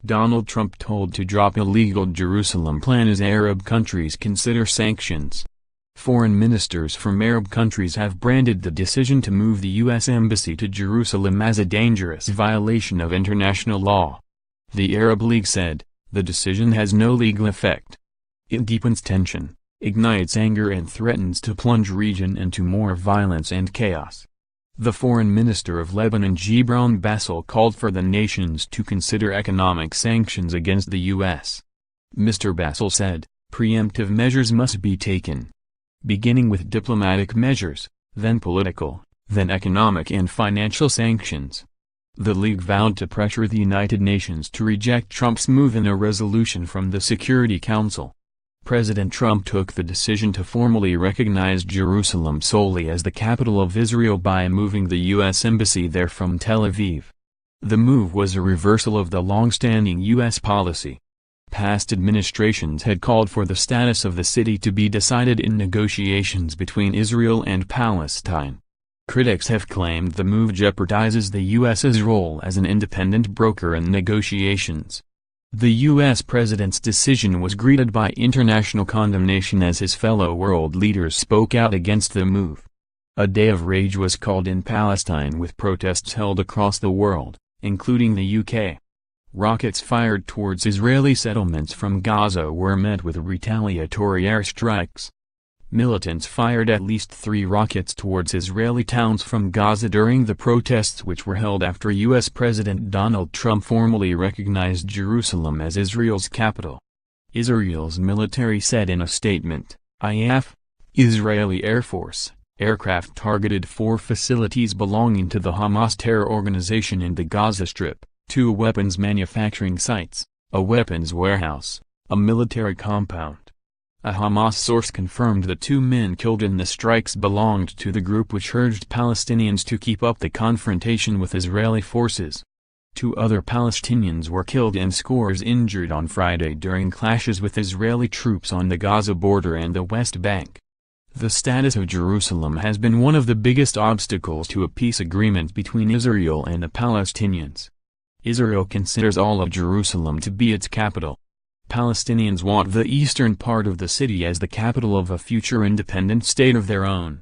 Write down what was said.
Donald Trump told to drop illegal Jerusalem plan as Arab countries consider sanctions. Foreign ministers from Arab countries have branded the decision to move the U.S. Embassy to Jerusalem as a dangerous violation of international law. The Arab League said, the decision has no legal effect. It deepens tension, ignites anger and threatens to plunge region into more violence and chaos. The foreign minister of Lebanon Gebran Bassil called for the nations to consider economic sanctions against the U.S. Mr. Bassil said, preemptive measures must be taken. Beginning with diplomatic measures, then political, then economic and financial sanctions. The League vowed to pressure the United Nations to reject Trump's move in a resolution from the Security Council. President Trump took the decision to formally recognize Jerusalem solely as the capital of Israel by moving the U.S. Embassy there from Tel Aviv. The move was a reversal of the long-standing U.S. policy. Past administrations had called for the status of the city to be decided in negotiations between Israel and Palestine. Critics have claimed the move jeopardizes the U.S.'s role as an independent broker in negotiations. The U.S. president's decision was greeted by international condemnation as his fellow world leaders spoke out against the move. A day of rage was called in Palestine with protests held across the world, including the UK. Rockets fired towards Israeli settlements from Gaza were met with retaliatory airstrikes. Militants fired at least 3 rockets towards Israeli towns from Gaza during the protests which were held after U.S. President Donald Trump formally recognized Jerusalem as Israel's capital. Israel's military said in a statement, IAF, Israeli Air Force, aircraft targeted 4 facilities belonging to the Hamas terror organization in the Gaza Strip, 2 weapons manufacturing sites, a weapons warehouse, a military compound. A Hamas source confirmed the 2 men killed in the strikes belonged to the group which urged Palestinians to keep up the confrontation with Israeli forces. 2 other Palestinians were killed and scores injured on Friday during clashes with Israeli troops on the Gaza border and the West Bank. The status of Jerusalem has been one of the biggest obstacles to a peace agreement between Israel and the Palestinians. Israel considers all of Jerusalem to be its capital. Palestinians want the eastern part of the city as the capital of a future independent state of their own.